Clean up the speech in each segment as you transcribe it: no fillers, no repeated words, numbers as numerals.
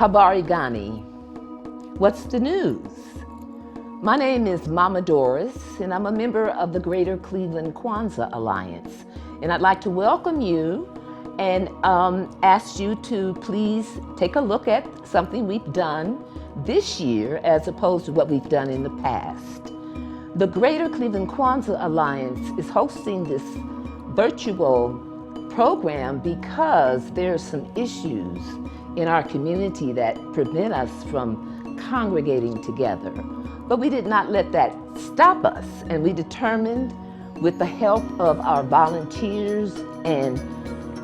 Habari Gani. What's the news? My name is Mama Doris, and I'm a member of the Greater Cleveland Kwanzaa Alliance. And I'd like to welcome you and ask you to please take a look at something we've done this year as opposed to what we've done in the past. The Greater Cleveland Kwanzaa Alliance is hosting this virtual program because there are some issues in our community that prevent us from congregating together. But we did not let that stop us, and we determined, with the help of our volunteers and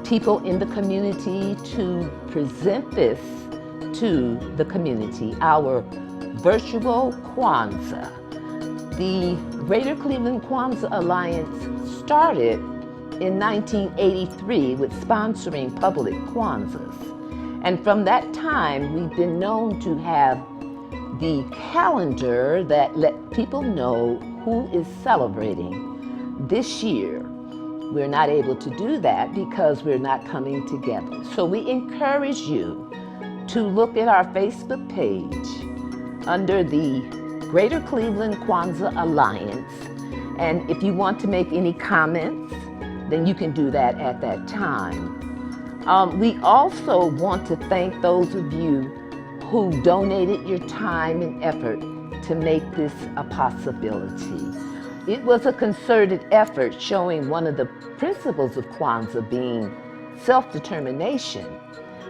people in the community, to present this to the community, our virtual Kwanzaa. The Greater Cleveland Kwanzaa Alliance started in 1983 with sponsoring public Kwanzaas. And from that time, we've been known to have the calendar that let people know who is celebrating. This year, we're not able to do that because we're not coming together. So we encourage you to look at our Facebook page under the Greater Cleveland Kwanzaa Alliance. And if you want to make any comments, then you can do that at that time. We also want to thank those of you who donated your time and effort to make this a possibility. It was a concerted effort showing one of the principles of Kwanzaa being self-determination.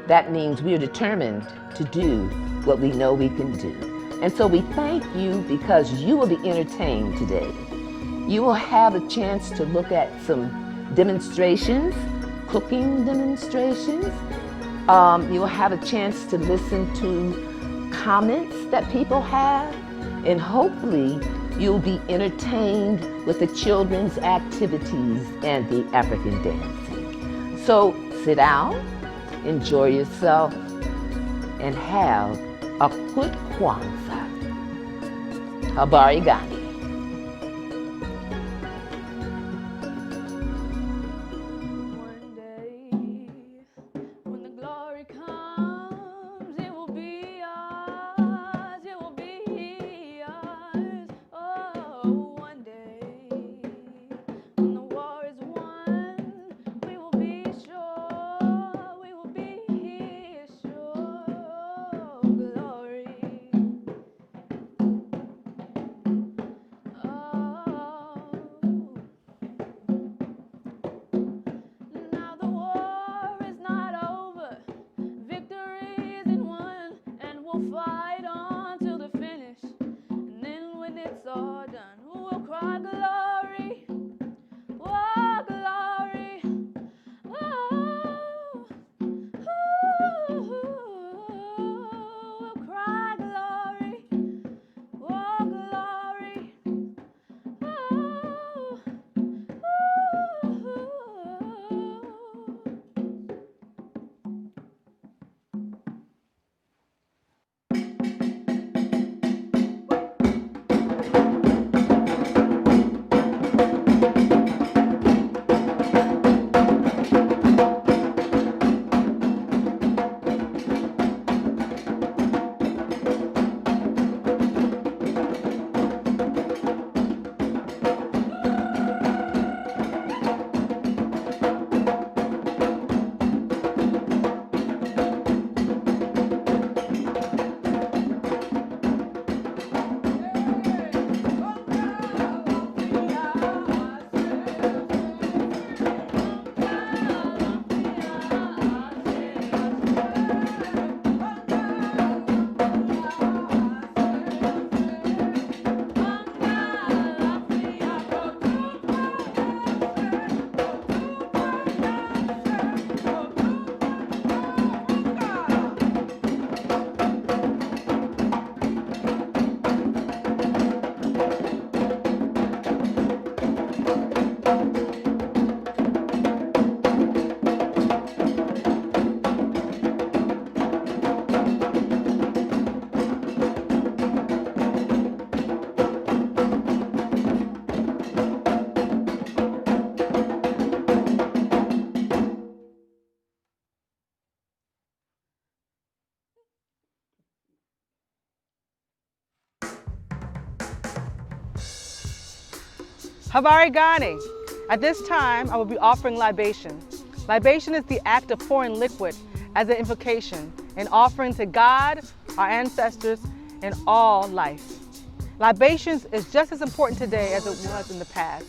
That means we're determined to do what we know we can do. And so we thank you because you will be entertained today. You will have a chance to look at some demonstrations, cooking demonstrations. You will have a chance to listen to comments that people have, and hopefully you'll be entertained with the children's activities and the African dancing. So sit down, enjoy yourself, and have a good Kwanzaa. Habari Gani. Habari Gani. At this time, I will be offering libation. Libation is the act of pouring liquid as an invocation, an offering to God, our ancestors, and all life. Libations is just as important today as it was in the past.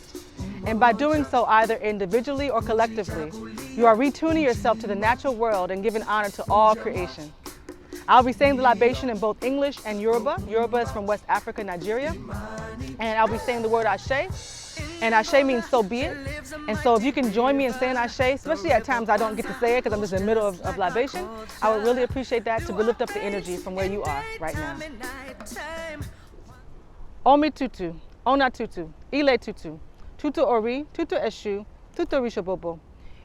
And by doing so either individually or collectively, you are retuning yourself to the natural world and giving honor to all creation. I'll be saying the libation in both English and Yoruba. Yoruba is from West Africa, Nigeria. And I'll be saying the word Ashe. And Ashe means so be it. And so if you can join me in saying Ashe, especially at times I don't get to say it because I'm just in the middle of libation, I would really appreciate that to lift up the energy from where you are right now. Omi tutu, ona tutu, ile tutu, tutu ori, tutu eshu, tutu rishabobo.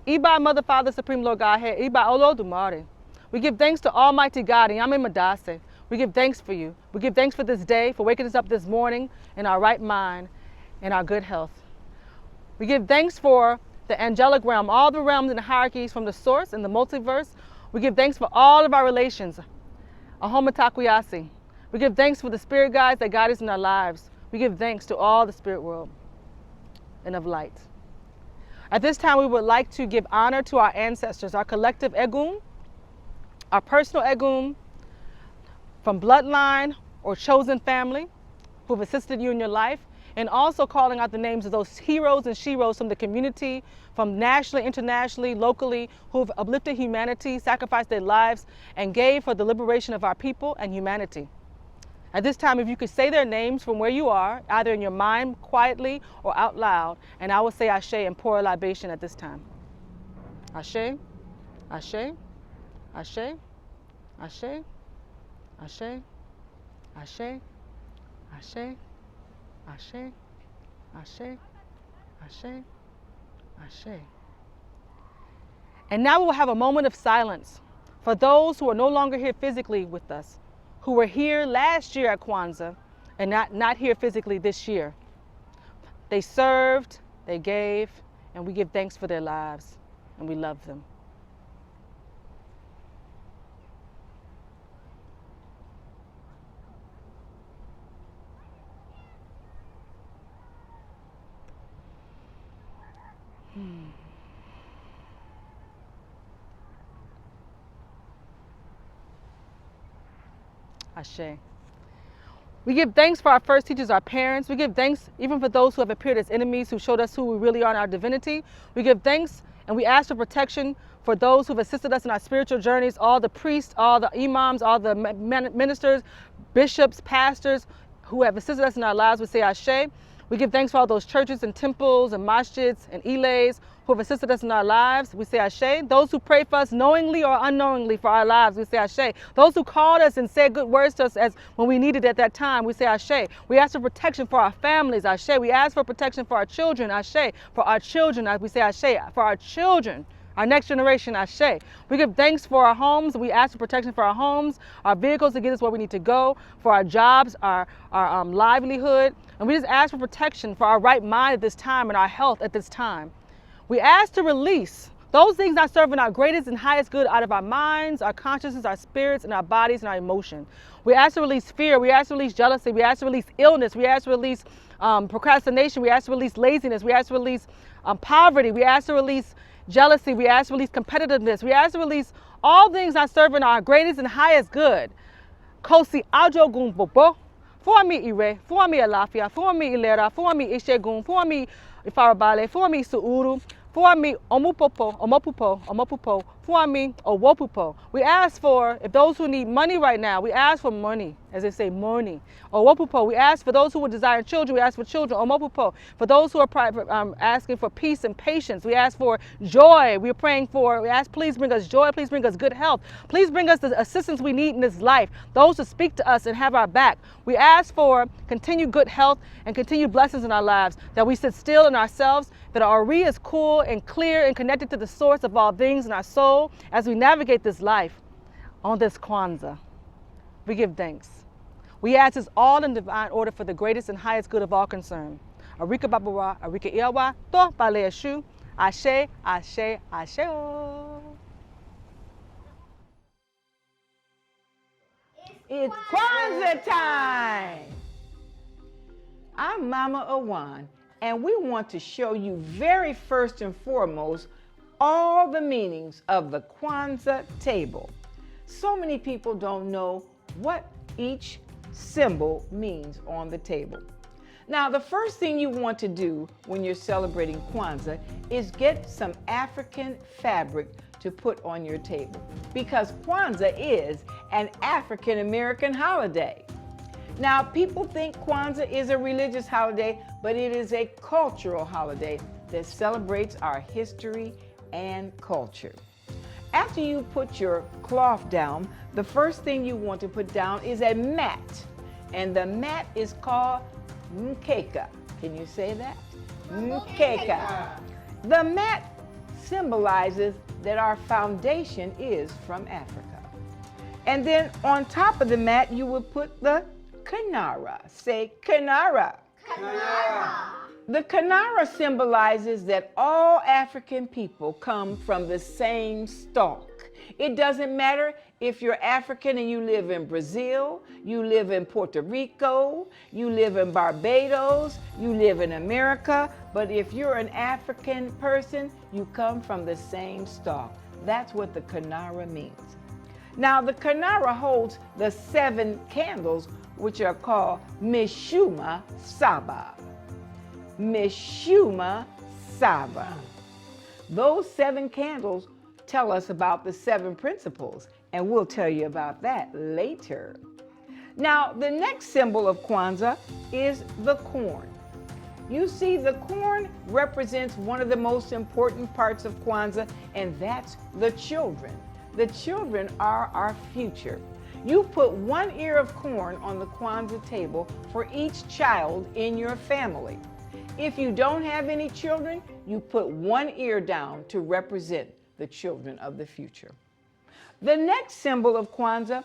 Iba Mother, Father, Supreme Lord God, Iba Olodumare. We give thanks to Almighty God, and Yame Madase. We give thanks for you. We give thanks for this day, for waking us up this morning in our right mind and our good health. We give thanks for the angelic realm, all the realms and hierarchies from the source and the multiverse. We give thanks for all of our relations. Ahoma Takwiyasi. We give thanks for the spirit guides that guide us in our lives. We give thanks to all the spirit world and of light. At this time, we would like to give honor to our ancestors, our collective Egum, our personal Egum, from bloodline or chosen family who have assisted you in your life, and also calling out the names of those heroes and sheroes from the community, from nationally, internationally, locally, who have uplifted humanity, sacrificed their lives, and gave for the liberation of our people and humanity. At this time, if you could say their names from where you are, either in your mind quietly or out loud, and I will say Ashe and pour a libation at this time. Ashe, Ashe, Ashe, Ashe, Ashe, Ashe, Ashe, Ashe, Ashe, Ashe, Ashe. And now we will have a moment of silence for those who are no longer here physically with us, who were here last year at Kwanzaa and not here physically this year. They served, they gave, and we give thanks for their lives, and we love them. Ashe. We give thanks for our first teachers, our parents. We give thanks even for those who have appeared as enemies, who showed us who we really are in our divinity. We give thanks and we ask for protection for those who have assisted us in our spiritual journeys, all the priests, all the imams, all the ministers, bishops, pastors who have assisted us in our lives. We say Ashe. We give thanks for all those churches and temples and masjids and ilays who have assisted us in our lives. We say Ashe. Those who pray for us knowingly or unknowingly for our lives, we say Ashe. Those who called us and said good words to us as when we needed it at that time, we say Ashe. We ask for protection for our families, Ashe. We ask for protection for our children, Ashe. For our children, we say Ashe. For our children, our next generation, Ashe. We give thanks for our homes. We ask for protection for our homes, our vehicles to get us where we need to go, for our jobs, our livelihood. And we just ask for protection for our right mind at this time and our health at this time. We ask to release those things not serving our greatest and highest good out of our minds, our consciousness, our spirits, and our bodies and our emotion. We ask to release fear. We ask to release jealousy. We ask to release illness. We ask to release procrastination. We ask to release laziness. We ask to release poverty. We ask to release jealousy. We ask to release competitiveness. We ask to release all things not serving our greatest and highest good. Kosi ajo gumbobo. For me ire, for me alafia, for me ilera, for me ishegun, for me ifarabale, for me suuru, for me omupopo, omopupo, for me owopupo. We ask for, if those who need money right now, we ask for money, as they say, money. Owopupo, we ask for those who would desire children, we ask for children, omopupo. For those who are asking for peace and patience, we ask for joy. We're praying for, we ask, please bring us joy, please bring us good health. Please bring us the assistance we need in this life, those who speak to us and have our back. We ask for continued good health and continued blessings in our lives, that we sit still in ourselves, that our re is cool and clear and connected to the source of all things in our soul as we navigate this life on this Kwanzaa. We give thanks. We ask this all in divine order for the greatest and highest good of all concerned. Arika Babawa, Arika Iawa, To Bale Ashu, Ashe, Ashe, Ashe. It's Kwanzaa time. I'm Mama Awan, And we want to show you very first and foremost all the meanings of the Kwanzaa table. So many people don't know what each symbol means on the table. Now, the first thing you want to do when you're celebrating Kwanzaa is get some African fabric to put on your table, because Kwanzaa is an African American holiday. Now, people think Kwanzaa is a religious holiday, but it is a cultural holiday that celebrates our history and culture. After you put your cloth down, the first thing you want to put down is a mat, and the mat is called mkeka. Can you say that? Mkeka. The mat symbolizes that our foundation is from Africa. And then on top of the mat, you would put the kinara. Say kinara. Kinara. The kinara symbolizes that all African people come from the same stalk. It doesn't matter if you're African and you live in Brazil, you live in Puerto Rico, you live in Barbados, you live in America, but if you're an African person, you come from the same stalk. That's what the kinara means. Now, the kinara holds the 7 candles, which are called Mishuma Saba. Mishuma Saba. Those 7 candles tell us about the 7 principles, and we'll tell you about that later. Now, the next symbol of Kwanzaa is the corn. You see, the corn represents one of the most important parts of Kwanzaa, and that's the children. The children are our future. You put 1 ear of corn on the Kwanzaa table for each child in your family. If you don't have any children, you put 1 ear down to represent the children of the future. The next symbol of Kwanzaa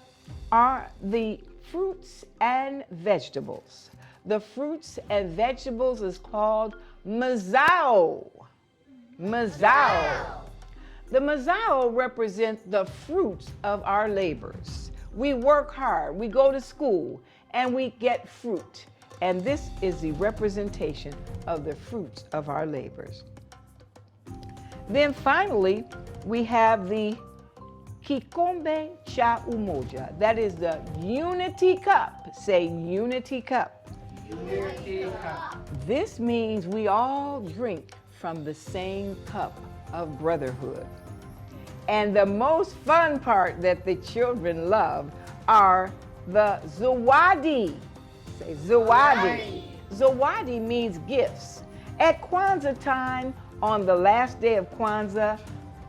are the fruits and vegetables. The fruits and vegetables is called mazao. Mazao. The mazao represents the fruits of our labors. We work hard, we go to school, and we get fruit. And this is the representation of the fruits of our labors. Then finally, we have the Kwanzaa Umoja. That is the unity cup. Say unity cup. Unity cup. This means we all drink from the same cup of brotherhood. And the most fun part that the children love are the zawadi. Say zawadi. Zawadi means gifts. At Kwanzaa time, on the last day of Kwanzaa,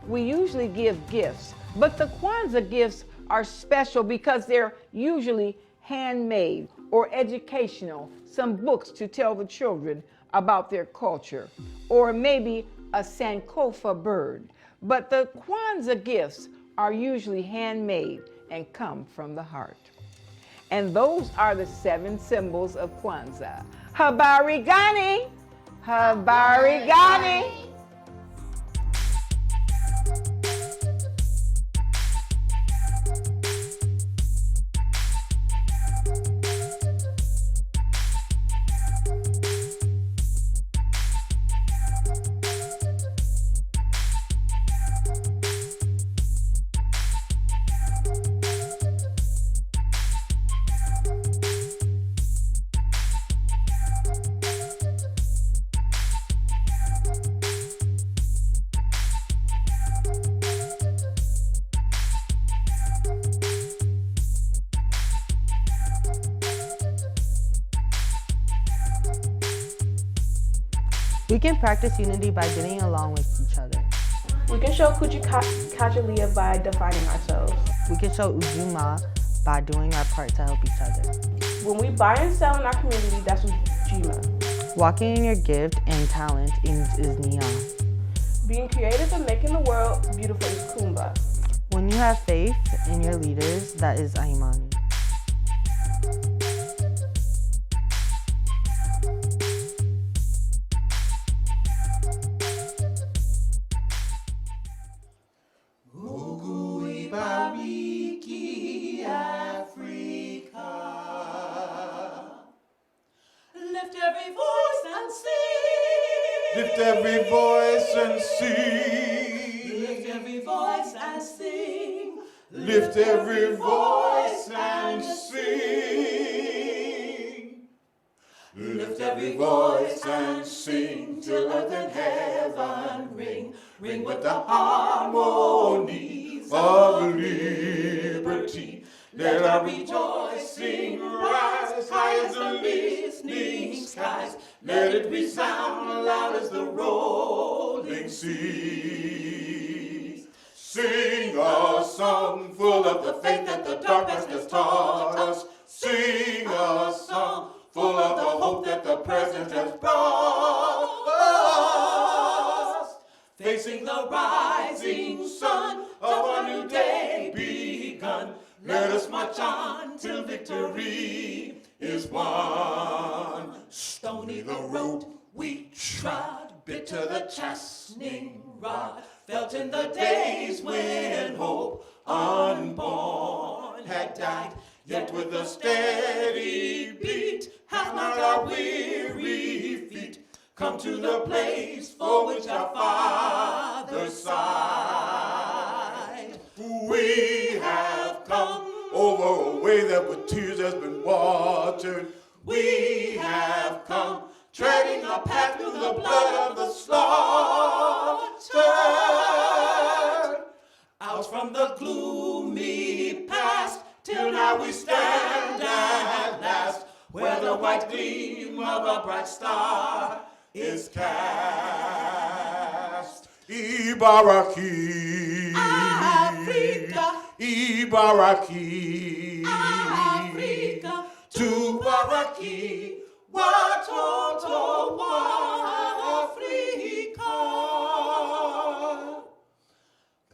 we usually give gifts. But the Kwanzaa gifts are special because they're usually handmade or educational, some books to tell the children about their culture, or maybe a sankofa bird. But the Kwanzaa gifts are usually handmade and come from the heart. And those are the 7 symbols of Kwanzaa. Habari gani? Habari gani? We can practice unity by getting along with each other. We can show Kuchikachalia by defining ourselves. We can show Ujuma by doing our part to help each other. When we buy and sell in our community, that's Ujima. Walking in your gift and talent is Nia. Being creative and making the world beautiful is Kumba. When you have faith in your leaders, that is Aimani. Lift every voice and sing. Lift every voice and sing. Lift every voice and sing. Lift every voice and sing. Lift every voice and sing till earth and heaven ring. Ring with the harmonies of liberty. Let our rejoicing rise high as the listening skies. Let it resound loud as the rolling seas. Sing a song full of the faith that the dark past has taught us. Sing a song full of the hope that the present has brought us. Facing the rising sun of a new day begun. Let us march on till victory is won. Stony the road we trod, bitter the chastening rod, felt in the days when hope unborn had died. Yet with a steady beat have not our weary feet come to the place for which our fathers sighed. We have come over a way that with tears has been watered. We have come treading a path through the blood of the slaughtered. Out from the gloomy past till now we stand at last, where the white gleam of a bright star is cast. Ibaraki, Africa, Ibaraki, Africa, Tubaraki, Watoto wa Africa.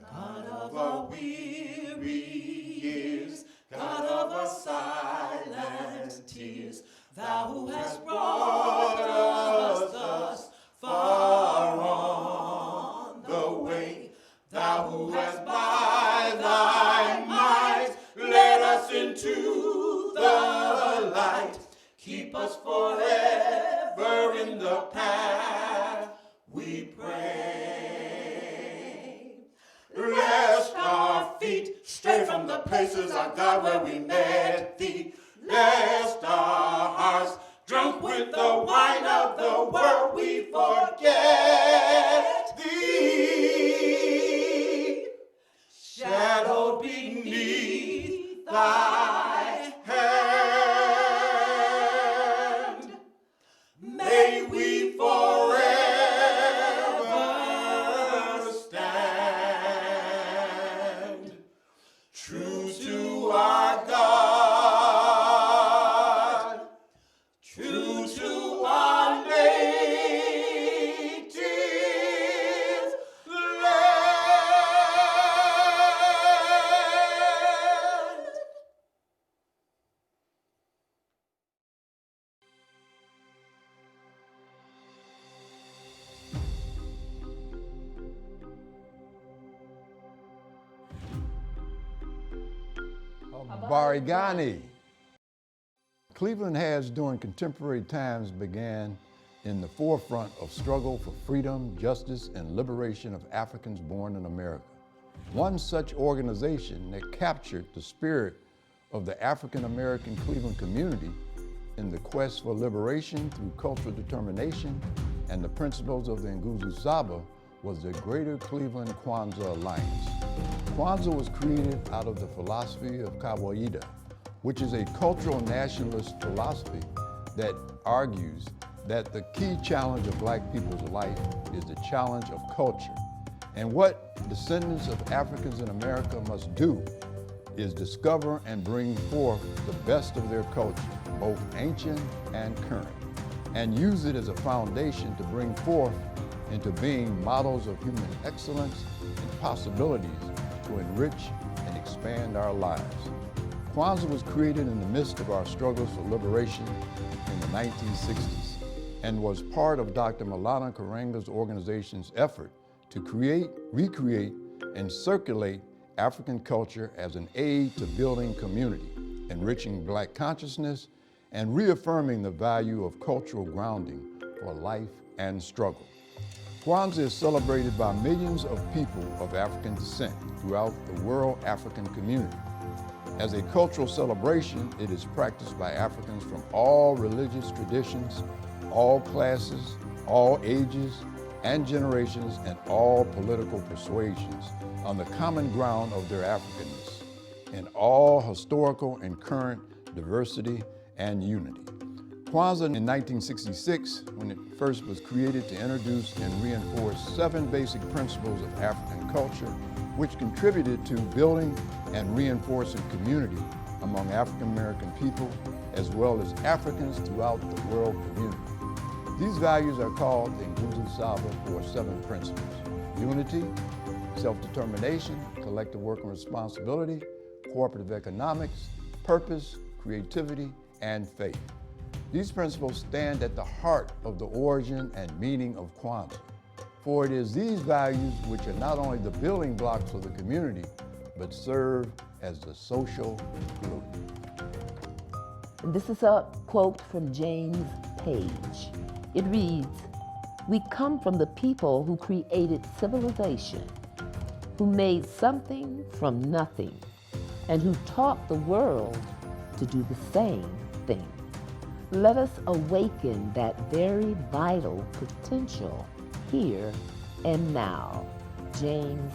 God of our weary years, God of our silent tears, thou who hast brought us thus far on the way, thou who hast by thy might led us into the light, keep us forever in the path we pray. Lest our feet stray from the places, our God, where we met thee, lest our hearts, drunk with the wine of the world, we forget thee. Shadowed beneath thy hand, may we forever stand true to our God, true to our native land. Barigani. Cleveland has, during contemporary times, began in the forefront of struggle for freedom, justice, and liberation of Africans born in America. One such organization that captured the spirit of the African-American Cleveland community in the quest for liberation through cultural determination and the principles of the Nguzo Saba was the Greater Cleveland Kwanzaa Alliance. Kwanzaa was created out of the philosophy of Kawaida, which is a cultural nationalist philosophy that argues that the key challenge of Black people's life is the challenge of culture. And what descendants of Africans in America must do is discover and bring forth the best of their culture, both ancient and current, and use it as a foundation to bring forth into being models of human excellence and possibilities to enrich and expand our lives. Kwanzaa was created in the midst of our struggles for liberation in the 1960s and was part of Dr. Maulana Karanga's organization's effort to create, recreate, and circulate African culture as an aid to building community, enriching Black consciousness, and reaffirming the value of cultural grounding for life and struggle. Kwanzaa is celebrated by millions of people of African descent throughout the world African community. As a cultural celebration, it is practiced by Africans from all religious traditions, all classes, all ages and generations, and all political persuasions on the common ground of their Africanness, in all historical and current diversity and unity. Kwanzaa in 1966, when it first was created to introduce and reinforce 7 basic principles of African culture, which contributed to building and reinforcing community among African American people, as well as Africans throughout the world community. These values are called the Nguzo Saba, or 7 principles: unity, self-determination, collective work and responsibility, cooperative economics, purpose, creativity, and faith. These principles stand at the heart of the origin and meaning of Kwanzaa, for it is these values which are not only the building blocks of the community, but serve as the social glue. And this is a quote from James Page. It reads, "We come from the people who created civilization, who made something from nothing, and who taught the world to do the same thing. Let us awaken that very vital potential here and now." James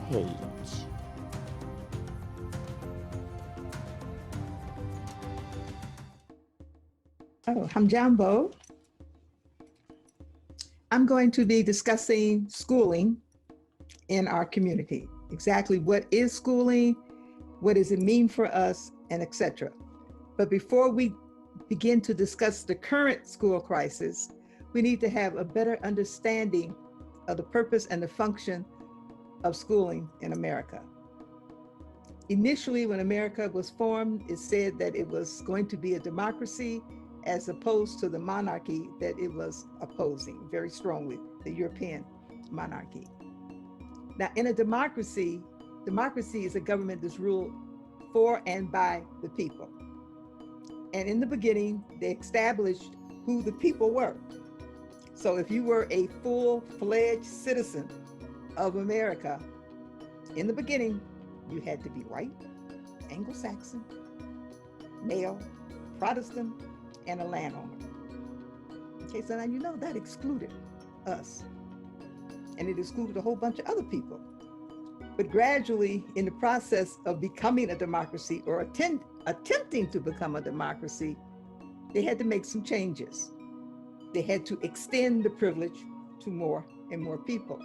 Page. Oh, I'm Jambo. I'm going to be discussing schooling in our community. Exactly what is schooling, what does it mean for us, and etc. But before we begin to discuss the current school crisis, we need to have a better understanding of the purpose and the function of schooling in America. Initially, when America was formed, it said that it was going to be a democracy as opposed to the monarchy that it was opposing very strongly, the European monarchy. Now, in a democracy is a government that's ruled for and by the people. And in the beginning, they established who the people were. So if you were a full-fledged citizen of America, in the beginning, you had to be white, Anglo-Saxon, male, Protestant, and a landowner. Okay, so now you know that excluded us. And it excluded a whole bunch of other people. But gradually, in the process of becoming a democracy or attempting to become a democracy, they had to make some changes. They had to extend the privilege to more and more people.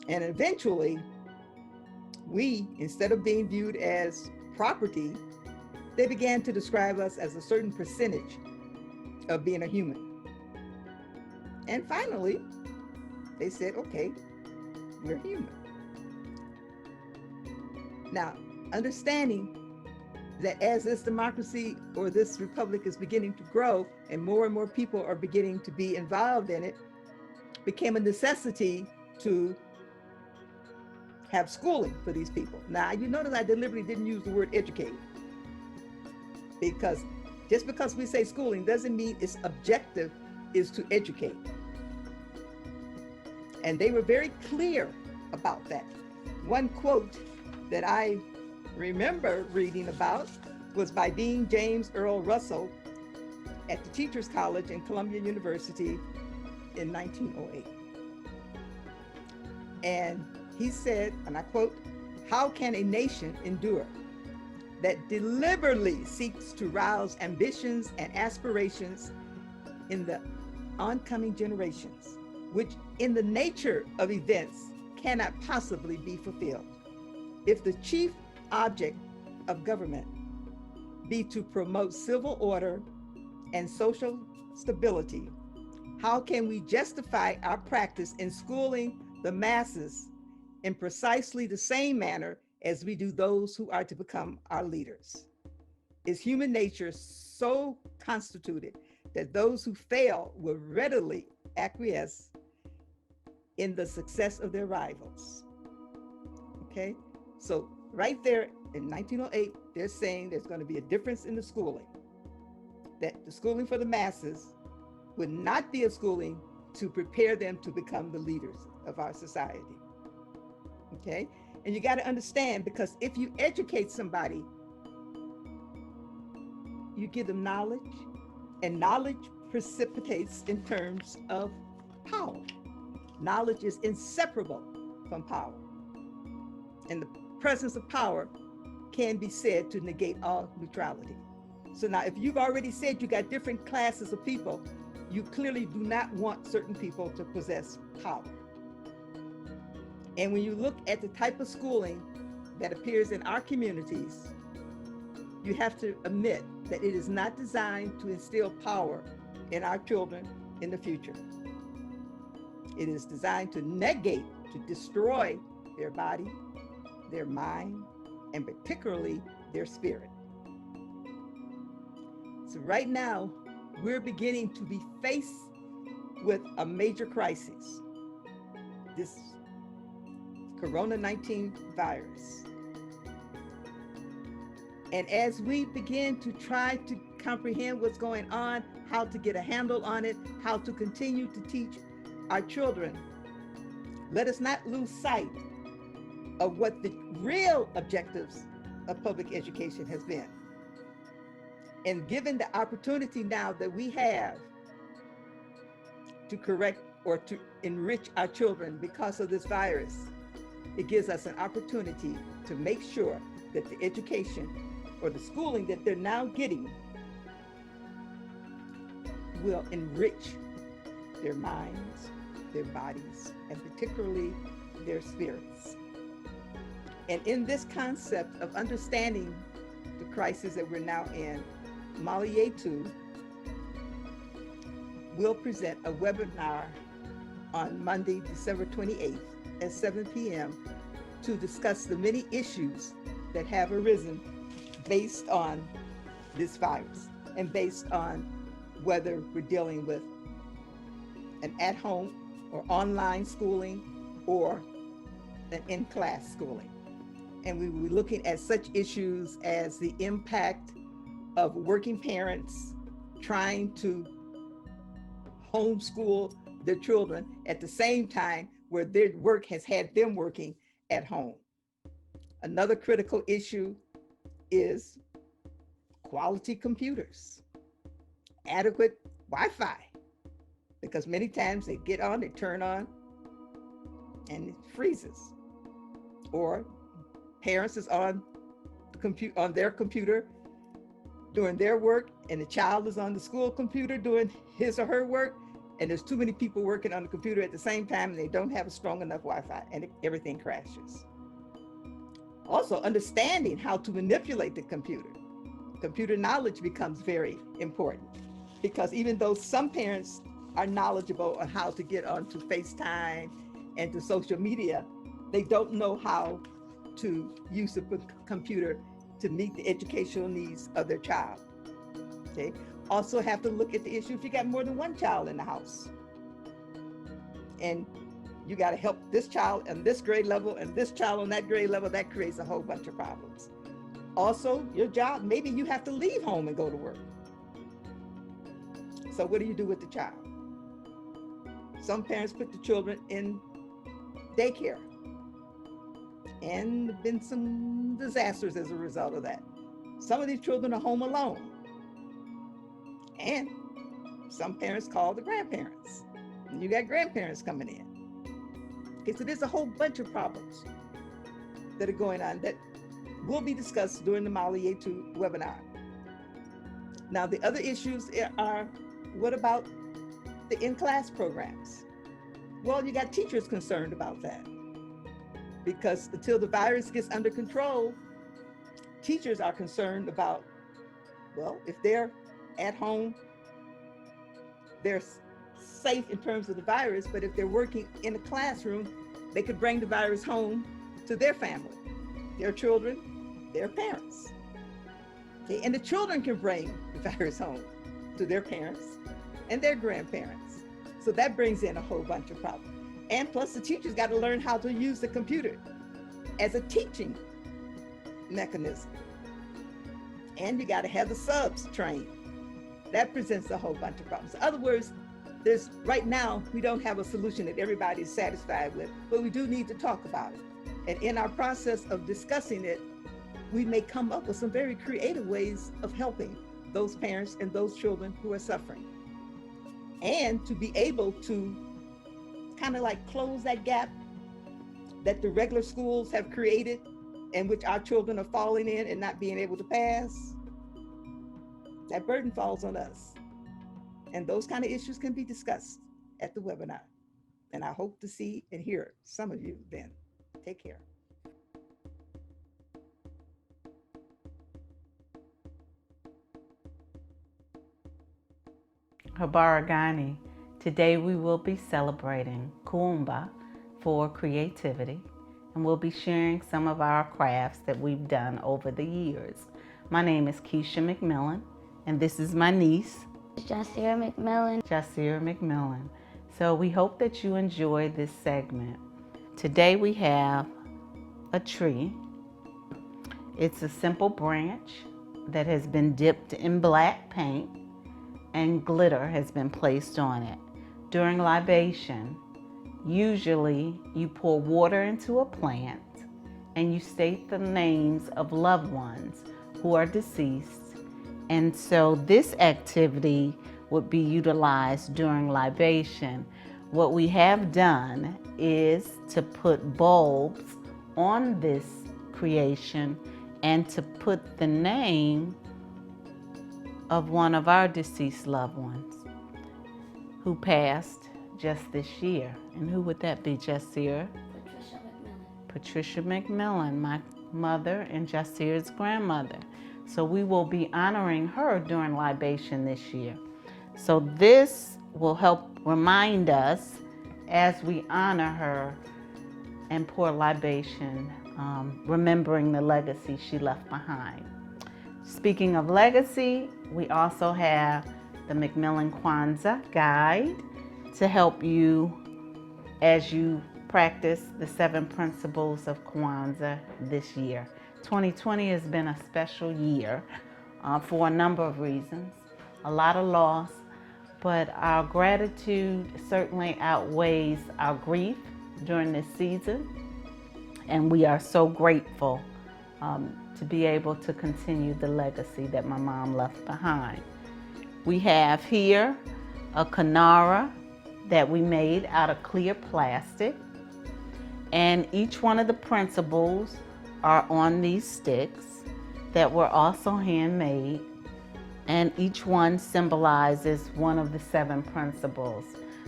And eventually, we, instead of being viewed as property, they began to describe us as a certain percentage of being a human. And finally, they said, okay, we're human. Now, understanding that as this democracy or this republic is beginning to grow and more people are beginning to be involved in it, became a necessity to have schooling for these people. Now, you notice I deliberately didn't use the word educate, because just because we say schooling doesn't mean its objective is to educate. And they were very clear about that. One quote that I remember reading about was by Dean James Earl Russell at the Teachers College in Columbia University in 1908. And he said, and I quote, "How can a nation endure that deliberately seeks to rouse ambitions and aspirations in the oncoming generations, which in the nature of events cannot possibly be fulfilled? If the chief object of government be to promote civil order and social stability, how can we justify our practice in schooling the masses in precisely the same manner as we do those who are to become our leaders? Is human nature so constituted that those who fail will readily acquiesce in the success of their rivals?" Okay, so right there in 1908, they're saying there's going to be a difference in the schooling. that the schooling for the masses would not be a schooling to prepare them to become the leaders of our society. Okay? And you got to understand, because if you educate somebody, you give them knowledge, and knowledge precipitates in terms of power. Knowledge is inseparable from power. And the presence of power can be said to negate all neutrality. So now, if you've already said you got different classes of people, you clearly do not want certain people to possess power. And when you look at the type of schooling that appears in our communities, you have to admit that it is not designed to instill power in our children in the future. It is designed to negate, to destroy their body, their mind, and particularly their spirit. So right now, we're beginning to be faced with a major crisis, this Corona-19 virus. And as we begin to try to comprehend what's going on, how to get a handle on it, how to continue to teach our children, let us not lose sight of what the real objectives of public education has been. And given the opportunity now that we have to correct or to enrich our children because of this virus, it gives us an opportunity to make sure that the education or the schooling that they're now getting will enrich their minds, their bodies, and particularly their spirits. And in this concept of understanding the crisis that we're now in, Molly Yetu will present a webinar on Monday, December 28th at 7 p.m. to discuss the many issues that have arisen based on this virus and based on whether we're dealing with an at-home or online schooling or an in-class schooling. And we will be looking at such issues as the impact of working parents trying to homeschool their children at the same time where their work has had them working at home. Another critical issue is quality computers, adequate Wi-Fi, because many times they get on, they turn on, and it freezes. Or parents is on their computer doing their work, and the child is on the school computer doing his or her work, and there's too many people working on the computer at the same time, and they don't have a strong enough Wi-Fi, and everything crashes. Also, understanding how to manipulate the computer. Computer knowledge becomes very important, because even though some parents are knowledgeable on how to get onto FaceTime and to social media, they don't know how to use the computer to meet the educational needs of their child. Okay. Also have to look at the issue if you got more than one child in the house. And you got to help this child on this grade level and this child on that grade level. That creates a whole bunch of problems. Also, your job, maybe you have to leave home and go to work. So what do you do with the child? Some parents put the children in daycare, and there have been some disasters as a result of that. Some of these children are home alone, and some parents call the grandparents, and you got grandparents coming in. Okay, so there's a whole bunch of problems that are going on that will be discussed during the Molly Yetu webinar. Now, the other issues are, what about the in-class programs? Well, you got teachers concerned about that, because until the virus gets under control, teachers are concerned about, well, if they're at home, they're safe in terms of the virus, but if they're working in a classroom, they could bring the virus home to their family, their children, their parents. Okay, and the children can bring the virus home to their parents and their grandparents. So that brings in a whole bunch of problems. And plus the teachers got to learn how to use the computer as a teaching mechanism. And you got to have the subs trained. that presents a whole bunch of problems. In other words, right now, we don't have a solution that everybody's satisfied with, but we do need to talk about it. And in our process of discussing it, we may come up with some very creative ways of helping those parents and those children who are suffering. And to be able to kind of like close that gap that the regular schools have created, in which our children are falling in and not being able to pass, that burden falls on us. And those kind of issues can be discussed at the webinar. And I hope to see and hear some of you then. Take care. Habaragani. Today we will be celebrating Kwanzaa for creativity, and we'll be sharing some of our crafts that we've done over the years. My name is Keisha McMillan, and this is my niece, Jasira McMillan. So we hope that you enjoy this segment. Today we have a tree. It's a simple branch that has been dipped in black paint and glitter has been placed on it. During libation, usually you pour water into a plant and you state the names of loved ones who are deceased. And so this activity would be utilized during libation. What we have done is to put bulbs on this creation and to put the name of one of our deceased loved ones who passed just this year. And who would that be, Jasira? Patricia McMillan, my mother and Jasira's grandmother. So we will be honoring her during libation this year. So this will help remind us as we honor her and pour libation, remembering the legacy she left behind. Speaking of legacy, we also have the Macmillan Kwanzaa Guide to help you as you practice the 7 principles of Kwanzaa this year. 2020 has been a special year for a number of reasons, a lot of loss, but our gratitude certainly outweighs our grief during this season, and we are so grateful to be able to continue the legacy that my mom left behind. We have here a kinara that we made out of clear plastic, and each one of the principles are on these sticks that were also handmade, and each one symbolizes one of the 7 principles.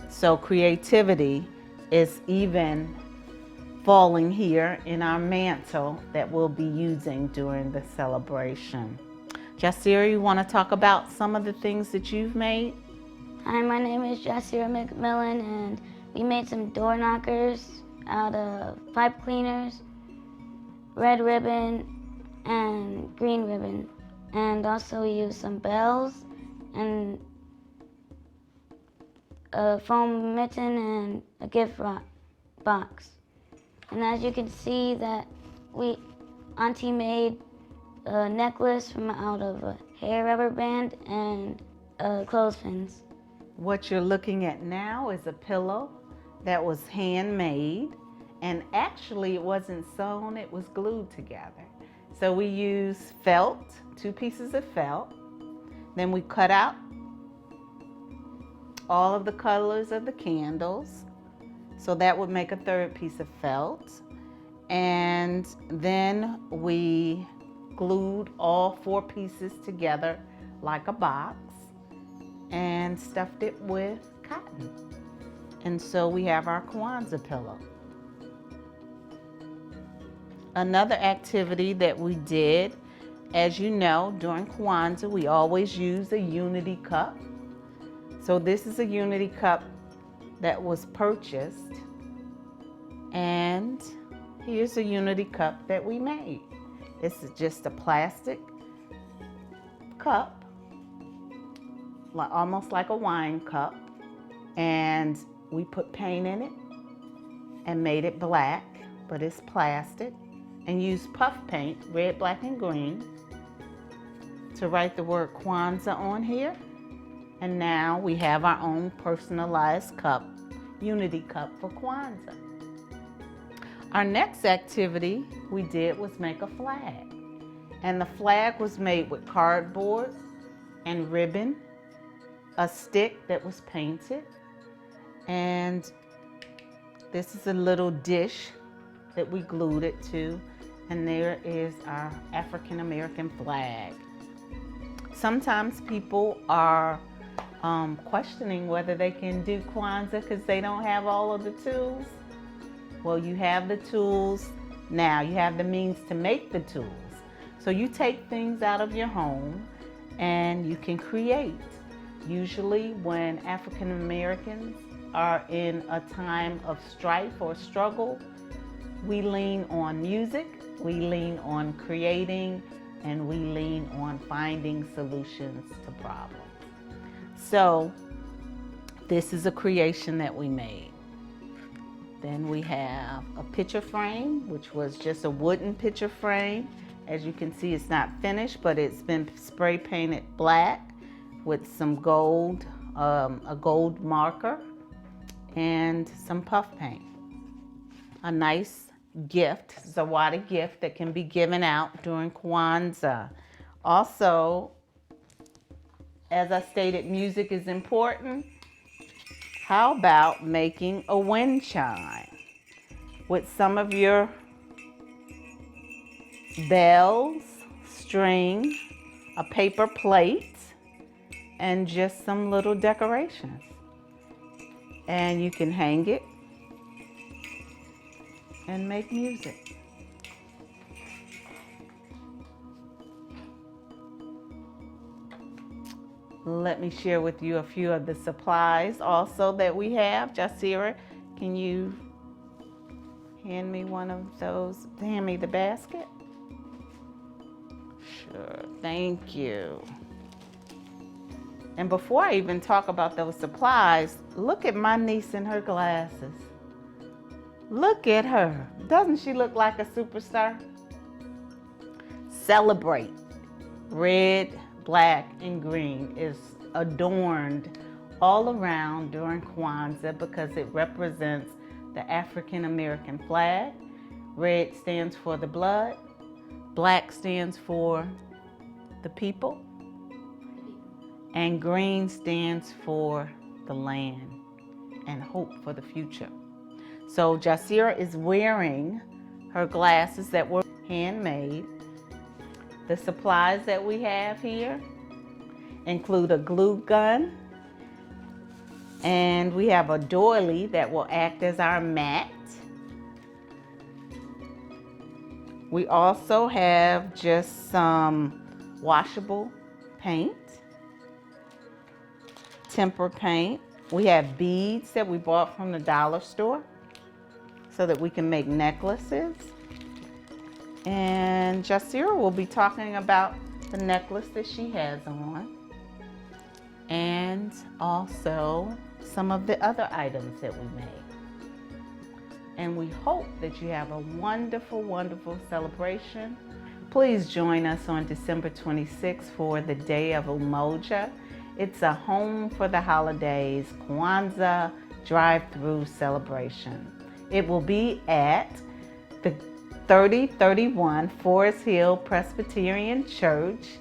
So creativity is even falling here in our mantle that we'll be using during the celebration. Jasira, you want to talk about some of the things that you've made? Hi, my name is Jasira McMillan, and we made some door knockers out of pipe cleaners, red ribbon, and green ribbon. And also we used some bells and a foam mitten and a gift box. And as you can see that Auntie made a necklace from out of a hair rubber band and clothespins. What you're looking at now is a pillow that was handmade, and actually it wasn't sewn, it was glued together. So we used felt, 2 pieces of felt, then we cut out all of the colors of the candles, so that would make a 3rd piece of felt, and then we glued all 4 pieces together like a box and stuffed it with cotton. And so we have our Kwanzaa pillow. Another activity that we did, as you know, during Kwanzaa, we always use a unity cup. So this is a unity cup that was purchased, and here's a unity cup that we made. This is just a plastic cup, almost like a wine cup, and we put paint in it and made it black, but it's plastic, and used puff paint, red, black, and green, to write the word Kwanzaa on here. And now we have our own personalized cup, Unity Cup for Kwanzaa. Our next activity we did was make a flag. And the flag was made with cardboard and ribbon, a stick that was painted, and this is a little dish that we glued it to, and there is our African American flag. Sometimes people are questioning whether they can do Kwanzaa because they don't have all of the tools. Well, you have the tools now. You have the means to make the tools. So you take things out of your home and you can create. Usually when African Americans are in a time of strife or struggle, we lean on music, we lean on creating, and we lean on finding solutions to problems. So this is a creation that we made. Then we have a picture frame, which was just a wooden picture frame. As you can see, it's not finished, but it's been spray painted black with some gold, a gold marker, and some puff paint. A nice gift, Zawadi gift that can be given out during Kwanzaa. Also, as I stated, music is important. How about making a wind chime with some of your bells, string, a paper plate, and just some little decorations. And you can hang it and make music. Let me share with you a few of the supplies also that we have. Jasira, can you hand me one of those? Hand me the basket. Sure, thank you. And before I even talk about those supplies, look at my niece in her glasses. Look at her. Doesn't she look like a superstar? Celebrate. Red, black, and green is adorned all around during Kwanzaa because it represents the African American flag. Red stands for the blood. Black stands for the people. And green stands for the land and hope for the future. So Jasira is wearing her glasses that were handmade. The supplies that we have here include a glue gun, and we have a doily that will act as our mat. We also have just some washable paint, temper paint. We have beads that we bought from the dollar store so that we can make necklaces. And Jasira will be talking about the necklace that she has on, and also some of the other items that we made. And we hope that you have a wonderful, wonderful celebration. Please join us on December 26th for the Day of Umoja. It's a home for the holidays, Kwanzaa drive-through celebration. It will be at the 3031 Forest Hill Presbyterian Church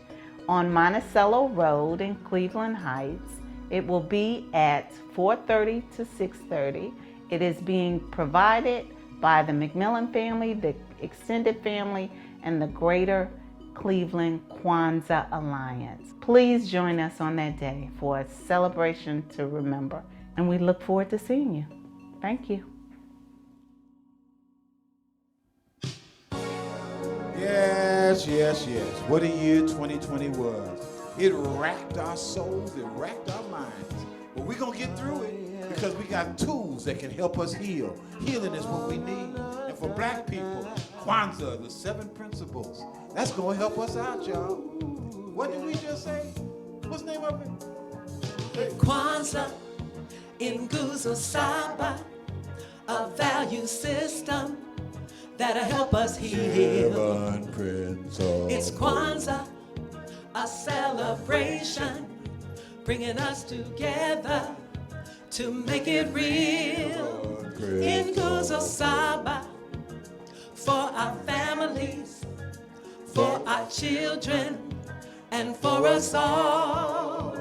on Monticello Road in Cleveland Heights. It will be at 4:30 to 6:30. It is being provided by the McMillan family, the extended family, and the Greater Cleveland Kwanzaa Alliance. Please join us on that day for a celebration to remember, and we look forward to seeing you. Thank you. Yes, yes, yes. What a year 2020 was. It racked our souls, it racked our minds. But we're going to get through it because we got tools that can help us heal. Healing is what we need. And for black people, Kwanzaa, the 7 principles, that's going to help us out, y'all. What did we just say? What's the name of it? Kwanzaa in Nguzo Saba, a value system that'll help us heal. 7 principles. It's Kwanzaa, a celebration bringing us together to make it real. In Kwanzaa Saba, for our families, for our children, and for us all.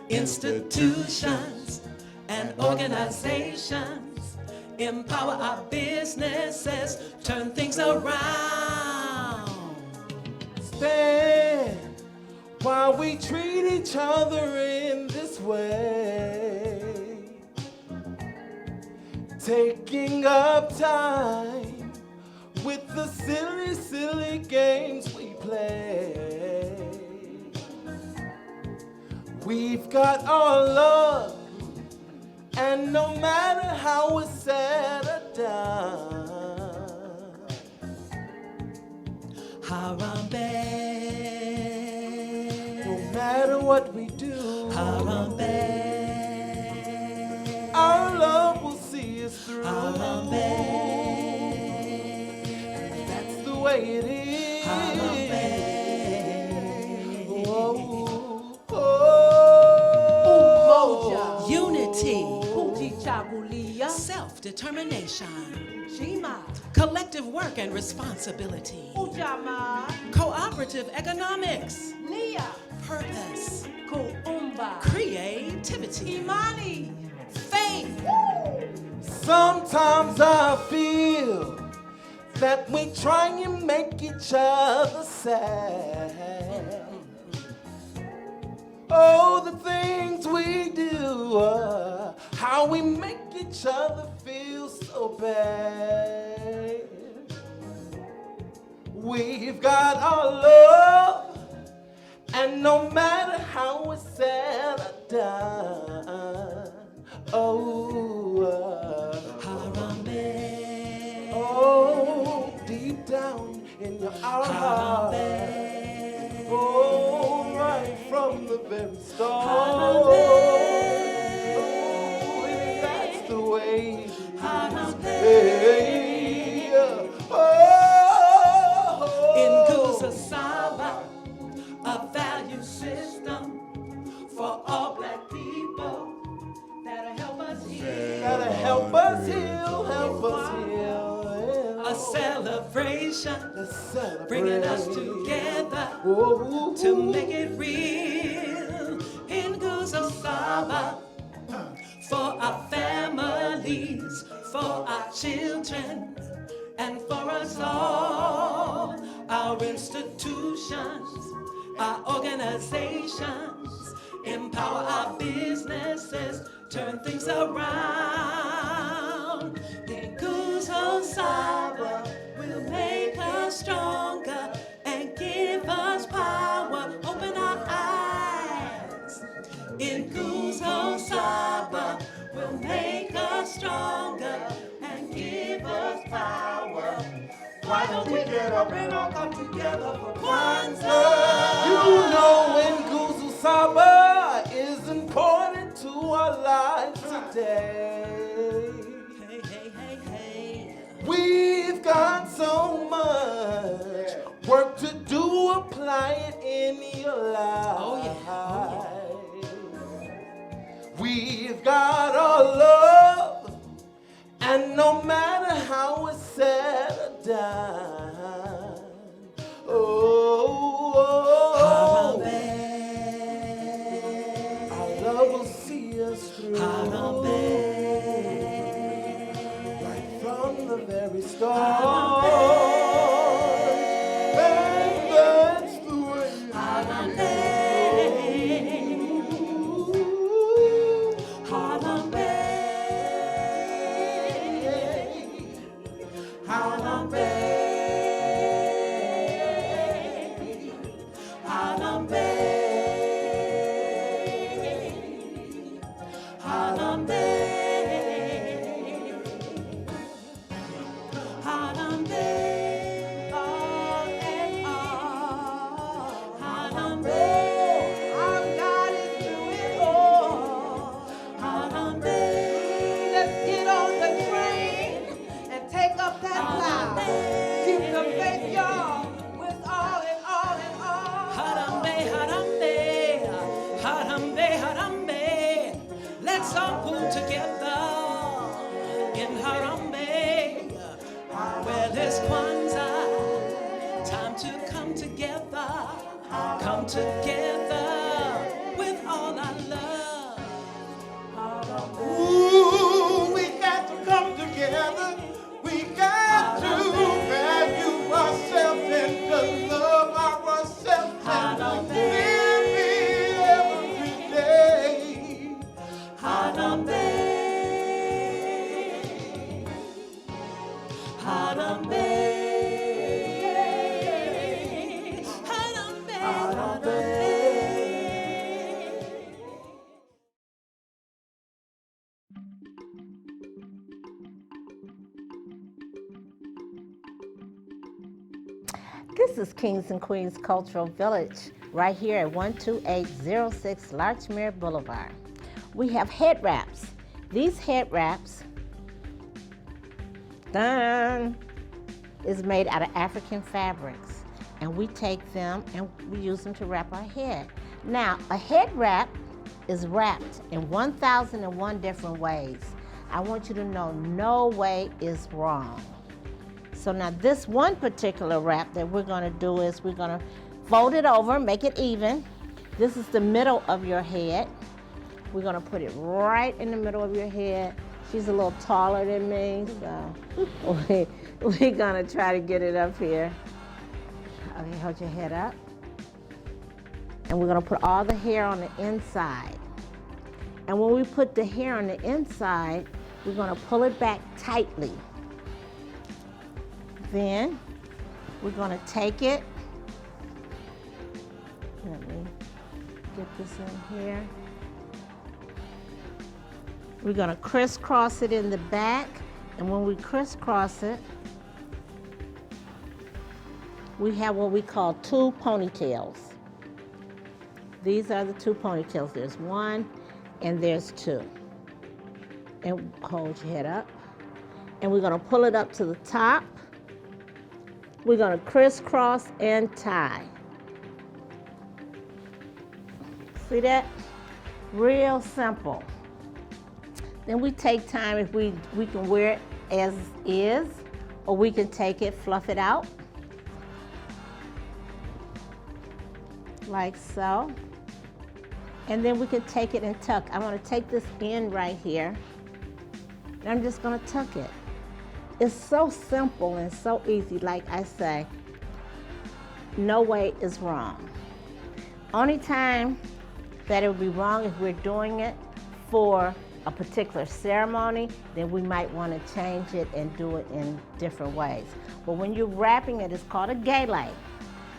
Institutions and organizations empower our businesses, turn things around. Stand while we treat each other in this way, taking up time with the silly, silly games we play. We've got our love, and no matter how it's said or done, Harambe, no matter what we do, Harambe, our love will see us through. Harambe, and that's the way it is. Harambe. Umoja, unity, self-determination, collective work and responsibility, cooperative economics, purpose, creativity, faith. sometimes I feel that we try and make each other sad. Oh, the things we do, how we make each other feel so bad. We've got our love, and no matter how it's said or done, Harambe, oh, deep down in your heart, oh, right from the very start, oh, that's the way it is. Hey, in Kwanzaa Saba, a value system for all black people that'll help us heal. Gotta help us heal, help us heal. A celebration, bringing us together Whoa. to make it real. In Kwanzaa Saba, for our families, for our children, and for us all. Our institutions, our organizations, empower our businesses, turn things around. In Kwanzaa Saba will make us stronger and give us power. Open our eyes. In Kwanzaa Saba will make us stronger and give us power. Why don't we get up and all come together for Kwanzaa? You know when Kwanzaa Saba is important to our lives today. Hey, hey, hey, hey. We've got so much work to do, apply it in your life. Oh, yeah. We've got our love, and no matter how it's said or done, Harambe, our love will see us through. Harambe, right from the very start. And that's the way it is. Harambe, Harambe, Harambe, Harambe, Harambe, Harambe, all and all. Harambe, our God is doing all. Harambe, Let's get on the train and take up that plow. Keep the faith, y'all, with all and all and all. Harambe, Harambe, Harambe, Harambe. together with all our love. Ooh, we got to come together. We got to value ourselves and to love ourselves and to live it every day. Harambe, Harambe, Harambe, Harambe. This is Kings and Queens Cultural Village, right here at 12806 Larchmere Boulevard. We have head wraps. These head wraps, is made out of African fabrics, and we take them and we use them to wrap our head. Now, a head wrap is wrapped in 1,001 different ways. I want you to know no way is wrong. So now this one particular wrap that we're gonna do is we're gonna fold it over, make it even. This is the middle of your head. We're gonna put it right in the middle of your head. She's a little taller than me, so we're gonna try to get it up here. Okay, hold your head up. And we're gonna put all the hair on the inside. And when we put the hair on the inside, we're gonna pull it back tightly. Then we're going to take it. Let me get this in here. We're going to crisscross it in the back, and when we crisscross it, we have what we call two ponytails. These are the two ponytails. There's one and there's two. And hold your head up. And we're going to pull it up to the top. We're going to crisscross and tie. See that? Real simple. Then we take time if we can wear it as is, or we can take it, fluff it out, like so. And then we can take it and tuck. I'm going to take this end right here, and I'm just going to tuck it. It's so simple and so easy. Like I say, no way is wrong. Only time that it would be wrong if we're doing it for a particular ceremony, then we might want to change it and do it in different ways. But when you're wrapping it, it's called a gele.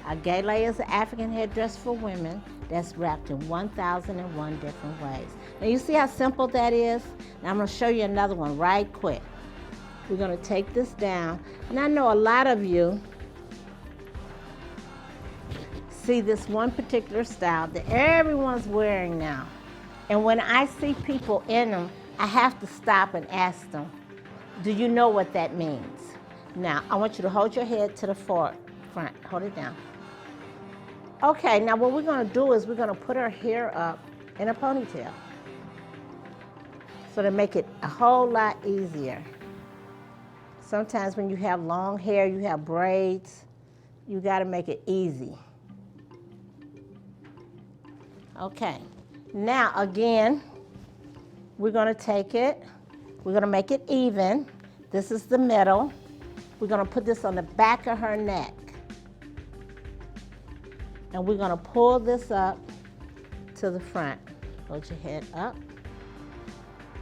A gele is an African headdress for women that's wrapped in 1,001 different ways. Now you see how simple that is? Now I'm going to show you another one right quick. We're going to take this down, and I know a lot of you see this one particular style that everyone's wearing now. And when I see people in them, I have to stop and ask them, do you know what that means? Now, I want you to hold your head to the front. Hold it down. Okay, now what we're going to do is we're going to put our hair up in a ponytail. So to make it a whole lot easier. Sometimes when you have long hair, you have braids, you got to make it easy. Okay, now again, we're going to take it, we're going to make it even. This is the middle. We're going to put this on the back of her neck. And we're going to pull this up to the front. Hold your head up.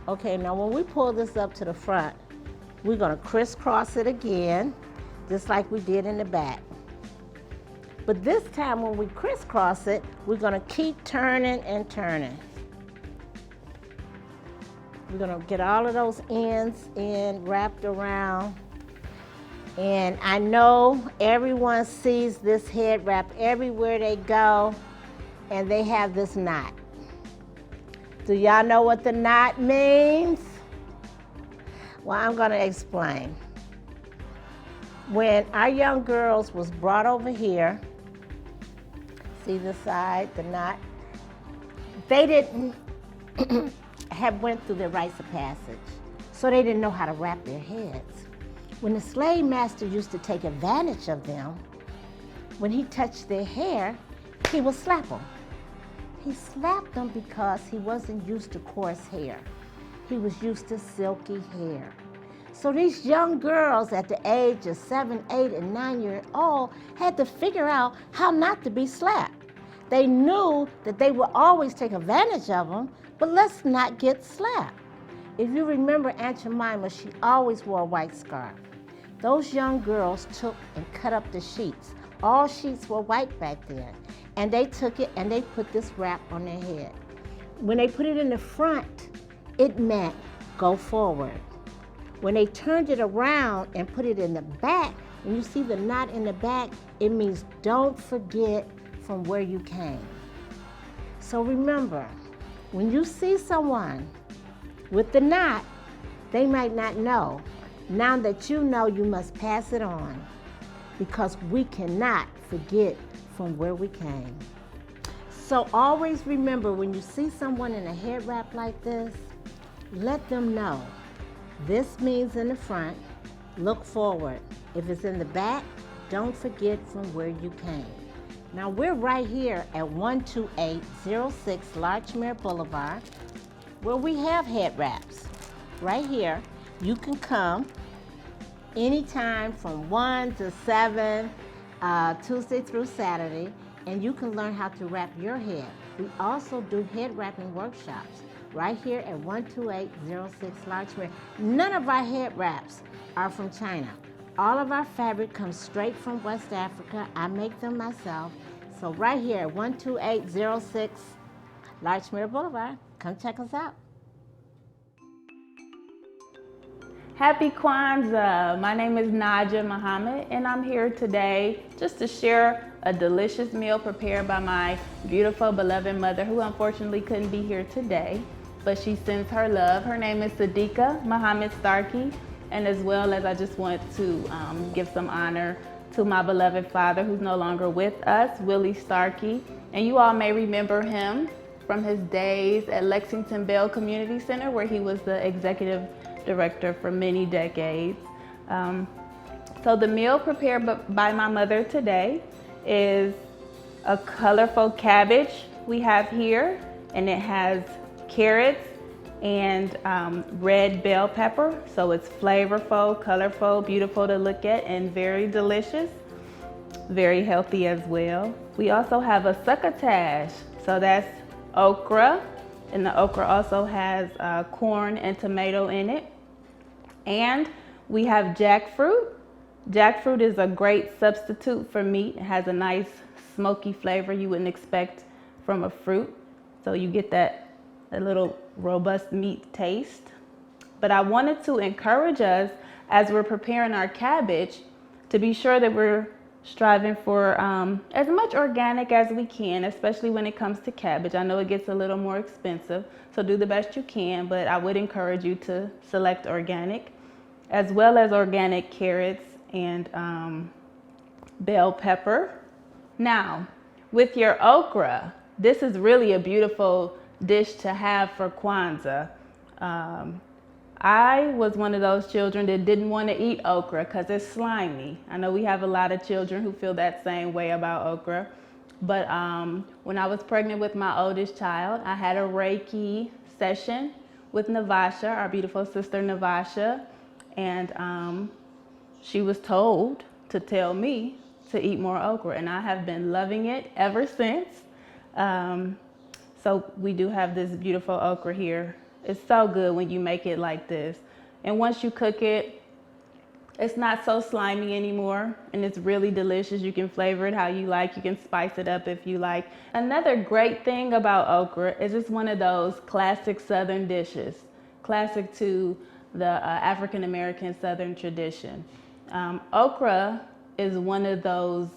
Okay, now when we pull this up to the front, we're going to crisscross it again, just like we did in the back. But this time when we crisscross it, we're going to keep turning and turning. We're going to get all of those ends in, wrapped around. And I know everyone sees this head wrap everywhere they go, and they have this knot. Do y'all know what the knot means? Well, I'm going to explain. When our young girls was brought over here, see the side, the knot, they didn't have went through their rites of passage, so they didn't know how to wrap their heads. When the slave master used to take advantage of them, when he touched their hair, he would slap them. He slapped them because he wasn't used to coarse hair. He was used to silky hair. So these young girls at the age of 7, 8, and 9 years old had to figure out how not to be slapped. They knew that they would always take advantage of them, but let's not get slapped. If you remember Aunt Jemima, she always wore a white scarf. Those young girls took and cut up the sheets. All sheets were white back then. And they took it and they put this wrap on their head. When they put it in the front, it meant go forward. When they turned it around and put it in the back, when you see the knot in the back, it means don't forget from where you came. So remember, when you see someone with the knot, they might not know. Now that you know, you must pass it on, because we cannot forget from where we came. So always remember, when you see someone in a head wrap like this, let them know. This means in the front, look forward. If it's in the back, don't forget from where you came. Now we're right here at 12806 Larchmere Boulevard, where we have head wraps. Right here, you can come anytime from 1 to 7, Tuesday through Saturday, and you can learn how to wrap your head. We also do head wrapping workshops right here at 12806 Larchmere. None of our head wraps are from China. All of our fabric comes straight from West Africa. I make them myself. So right here at 12806 Larchmere Boulevard, come check us out. Happy Kwanzaa! My name is Naja Muhammad, and I'm here today just to share a delicious meal prepared by my beautiful, beloved mother, who unfortunately couldn't be here today, but she sends her love. Her name is Sadiqa Muhammad Starkey, and as well as I just want to give some honor to my beloved father, who's no longer with us, Willie Starkey, and you all may remember him from his days at Lexington Bell Community Center, where he was the executive director for many decades. So the meal prepared by my mother today is a colorful cabbage we have here, and it has carrots and red bell pepper. So it's flavorful, colorful, beautiful to look at, and very delicious, very healthy as well. We also have a succotash, so that's okra, and the okra also has corn and tomato in it. And we have jackfruit. Jackfruit is a great substitute for meat. It has a nice smoky flavor you wouldn't expect from a fruit. So you get that a little robust meat taste. But I wanted to encourage us, as we're preparing our cabbage, to be sure that we're striving for as much organic as we can, especially when it comes to cabbage. I know it gets a little more expensive, so do the best you can, but I would encourage you to select organic, as well as organic carrots and bell pepper. Now, with your okra, this is really a beautiful dish to have for Kwanzaa. I was one of those children that didn't want to eat okra because it's slimy. I know we have a lot of children who feel that same way about okra. But when I was pregnant with my oldest child, I had a Reiki session with Navasha, our beautiful sister Navasha. And she was told to tell me to eat more okra. And I have been loving it ever since. So we do have this beautiful okra here. It's so good when you make it like this. And once you cook it, it's not so slimy anymore, and it's really delicious. You can flavor it how you like. You can spice it up if you like. Another great thing about okra is it's one of those classic Southern dishes, classic to the African American Southern tradition. Okra is one of those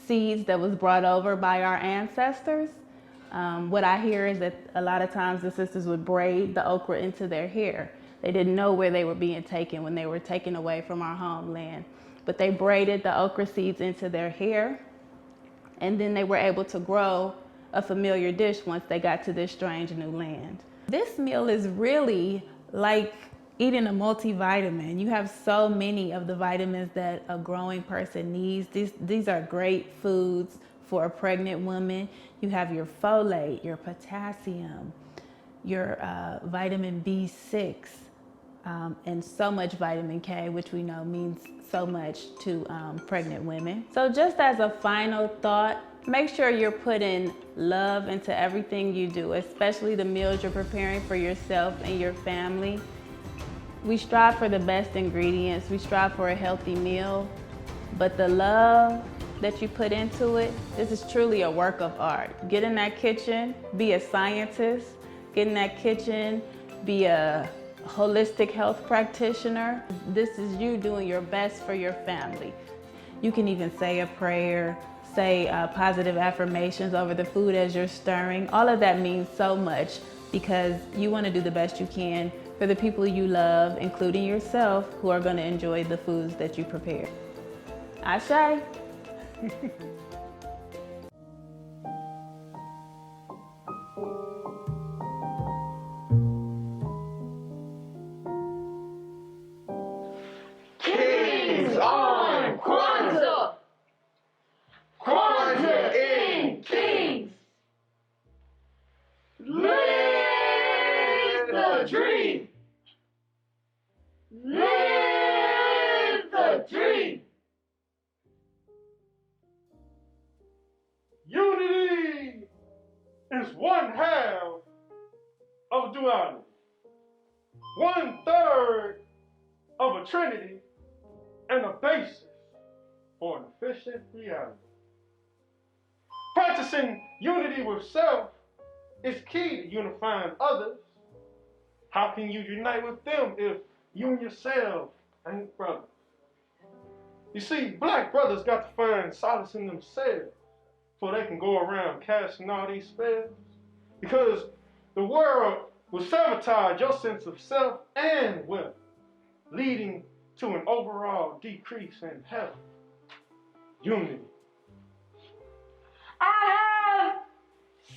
seeds that was brought over by our ancestors. What I hear is that a lot of times the sisters would braid the okra into their hair. They didn't know where they were being taken when they were taken away from our homeland. But they braided the okra seeds into their hair, and then they were able to grow a familiar dish once they got to this strange new land. This meal is really like eating a multivitamin. You have so many of the vitamins that a growing person needs. These are great foods for a pregnant woman. You have your folate, your potassium, your vitamin B6, and so much vitamin K, which we know means so much to pregnant women. So just as a final thought, make sure you're putting love into everything you do, especially the meals you're preparing for yourself and your family. We strive for the best ingredients, we strive for a healthy meal, but the love that you put into it, this is truly a work of art. Get in that kitchen, be a scientist, get in that kitchen, be a holistic health practitioner. This is you doing your best for your family. You can even say a prayer, say positive affirmations over the food as you're stirring. All of that means so much because you want to do the best you can for the people you love, including yourself, who are going to enjoy the foods that you prepare. Ashe. Kings on Kwanzaa! Kwanzaa in Kings! Live the dream! Live the dream! Unity is one half of duality, 1/3 of a trinity, and a basis for an efficient reality. Practicing unity with self is key to unifying others. How can you unite with them if you and yourself ain't brothers? You see, black brothers got to find solace in themselves so they can go around casting all these spells. Because the world will sabotage your sense of self and wealth, leading to an overall decrease in health. Unity. I have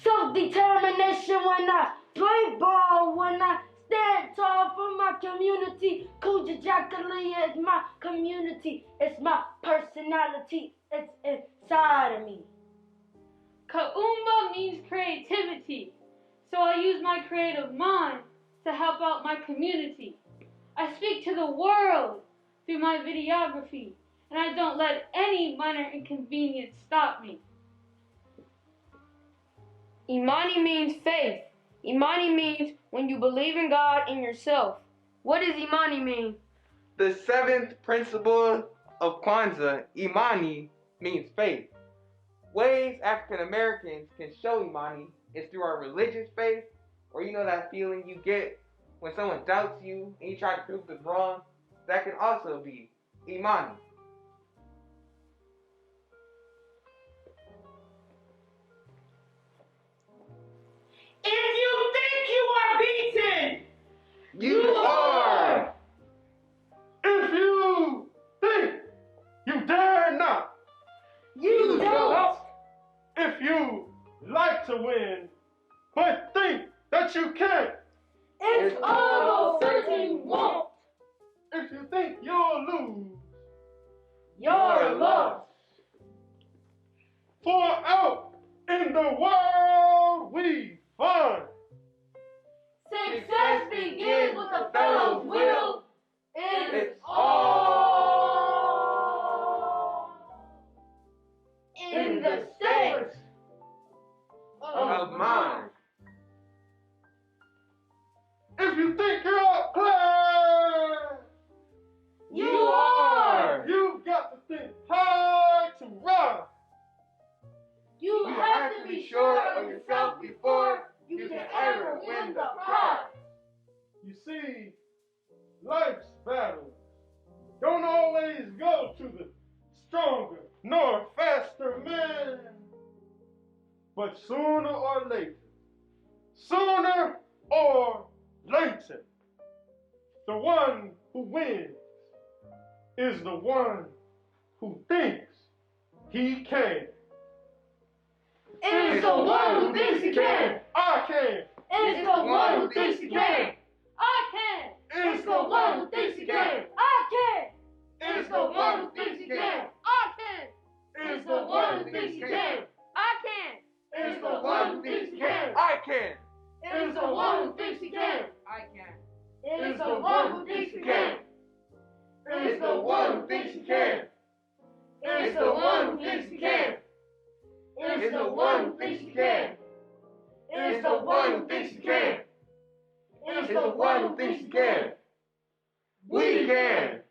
self-determination when I play ball, when I stand tall for my community. GCKA is my community. It's my personality. It's inside of me. Kaumba means creativity, so I use my creative mind to help out my community. I speak to the world through my videography, and I don't let any minor inconvenience stop me. Imani means faith. Imani means when you believe in God and yourself. What does Imani mean? The seventh principle of Kwanzaa, Imani, means faith. Ways African Americans can show Imani is through our religious faith, or you know that feeling you get when someone doubts you and you try to prove them wrong. That can also be Imani. If you think you are beaten, You are! If you think you dare not, You don't! If you like to win, but think that you can't, It's almost certain you won't. If you think you'll lose, You're lost. For out in the world we find Success begins with a fellow's will. It's all in the state of mind. If you think you're outclassed, You are. You've got to think hard to rise. You have to be sure of yourself before you can ever win the prize. You see, life's battles don't always go to the stronger nor faster man. But sooner or later, the one who wins is the one who thinks he can. It's the one who thinks he can. I can. It's the one who thinks he can. I can. It's the one who thinks he can. I can. It's the one who thinks he can. I can. It's the one who thinks he can. thinks he can. It is the one who thinks he can. It is the one who thinks he can. We can.